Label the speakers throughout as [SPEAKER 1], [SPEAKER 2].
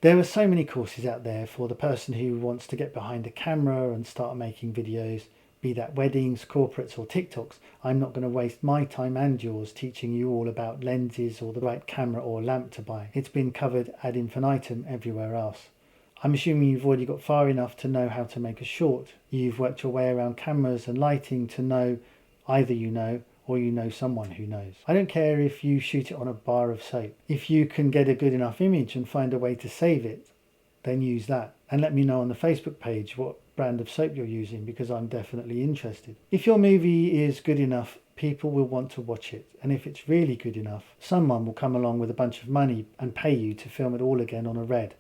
[SPEAKER 1] There are so many courses out there for the person who wants to get behind a camera and start making videos, be that weddings, corporates or TikToks. I'm not going to waste my time and yours teaching you all about lenses or the right camera or lamp to buy. It's been covered ad infinitum everywhere else. I'm assuming you've already got far enough to know how to make a short. You've worked your way around cameras and lighting to know either you know or you know someone who knows. I don't care if you shoot it on a bar of soap. If you can get a good enough image and find a way to save it, then use that. And let me know on the Facebook page what brand of soap you're using, because I'm definitely interested. If your movie is good enough, people will want to watch it. And if it's really good enough, someone will come along with a bunch of money and pay you to film it all again on a Red.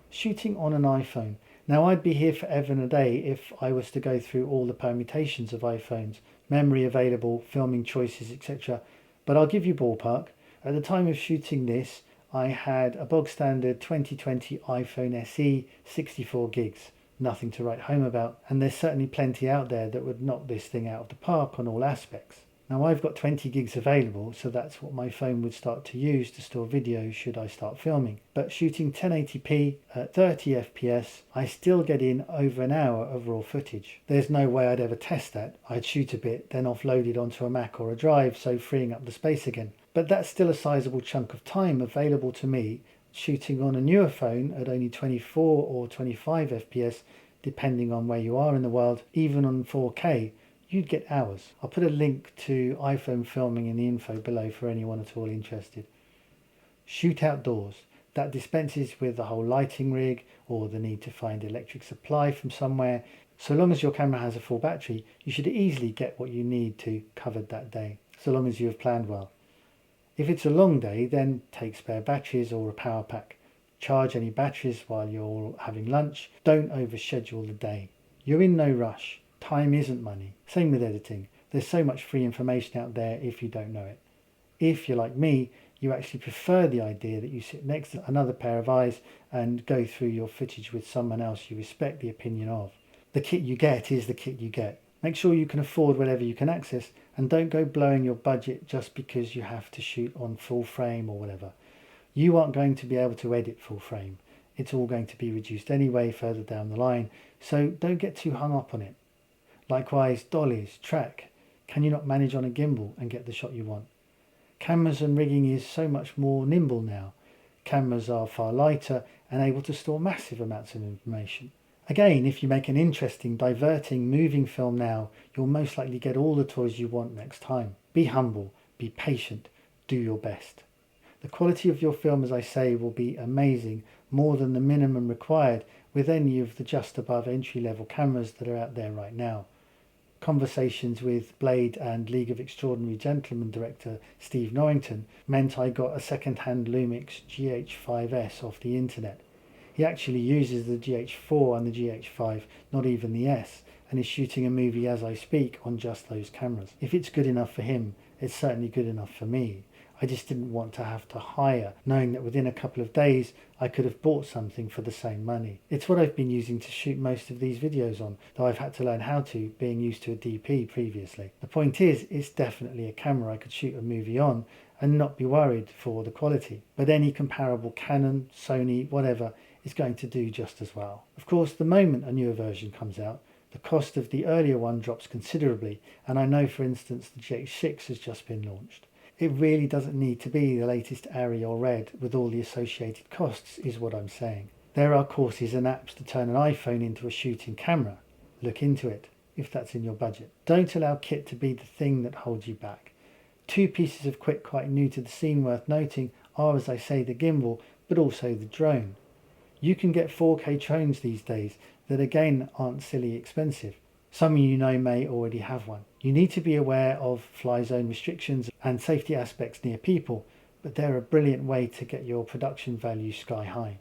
[SPEAKER 1] Shooting on an iPhone. Now, I'd be here forever and a day if I was to go through all the permutations of iPhones, memory available, filming choices, etc. But I'll give you ballpark. At the time of shooting this, I had a bog standard 2020 iPhone SE, 64 gigs. Nothing to write home about, and there's certainly plenty out there that would knock this thing out of the park on all aspects. Now, I've got 20 gigs available, so that's what my phone would start to use to store video should I start filming. But shooting 1080p at 30 FPS, I still get in over an hour of raw footage. There's no way I'd ever test that. I'd shoot a bit, then offload it onto a Mac or a drive, so freeing up the space again. But that's still a sizable chunk of time available to me shooting on a newer phone at only 24 or 25 FPS, depending on where you are in the world. Even on 4K, you'd get hours. I'll put a link to iPhone filming in the info below for anyone at all interested. Shoot outdoors. That dispenses with the whole lighting rig or the need to find electric supply from somewhere. So long as your camera has a full battery, you should easily get what you need to covered that day, so long as you have planned well. If it's a long day, then take spare batteries or a power pack. Charge any batteries while you're having lunch. Don't overschedule the day. You're in no rush. Time isn't money. Same with editing. There's so much free information out there if you don't know it. If you're like me, you actually prefer the idea that you sit next to another pair of eyes and go through your footage with someone else you respect the opinion of. The kit you get is the kit you get. Make sure you can afford whatever you can access, and don't go blowing your budget just because you have to shoot on full frame or whatever. You aren't going to be able to edit full frame. It's all going to be reduced anyway further down the line, so don't get too hung up on it. Likewise, dollies, track. Can you not manage on a gimbal and get the shot you want? Cameras and rigging is so much more nimble now. Cameras are far lighter and able to store massive amounts of information. Again, if you make an interesting, diverting, moving film now, you'll most likely get all the toys you want next time. Be humble, be patient, do your best. The quality of your film, as I say, will be amazing, more than the minimum required with any of the just above entry-level cameras that are out there right now. Conversations with Blade and League of Extraordinary Gentlemen director Steve Norrington meant I got a second-hand Lumix GH5S off the internet. He actually uses the GH4 and the GH5, not even the S, and is shooting a movie as I speak on just those cameras. If it's good enough for him, it's certainly good enough for me. I just didn't want to have to hire, knowing that within a couple of days I could have bought something for the same money. It's what I've been using to shoot most of these videos on, though I've had to learn how to, being used to a DP previously. The point is, it's definitely a camera I could shoot a movie on and not be worried for the quality. But any comparable Canon, Sony, whatever, is going to do just as well. Of course, the moment a newer version comes out, the cost of the earlier one drops considerably, and I know, for instance, the GH6 has just been launched. It really doesn't need to be the latest Arri or Red with all the associated costs, is what I'm saying. There are courses and apps to turn an iPhone into a shooting camera. Look into it, if that's in your budget. Don't allow kit to be the thing that holds you back. Two pieces of kit quite new to the scene worth noting are, as I say, the gimbal, but also the drone. You can get 4K drones these days that again aren't silly expensive. Some of you know may already have one. You need to be aware of fly zone restrictions and safety aspects near people, but they're a brilliant way to get your production value sky high.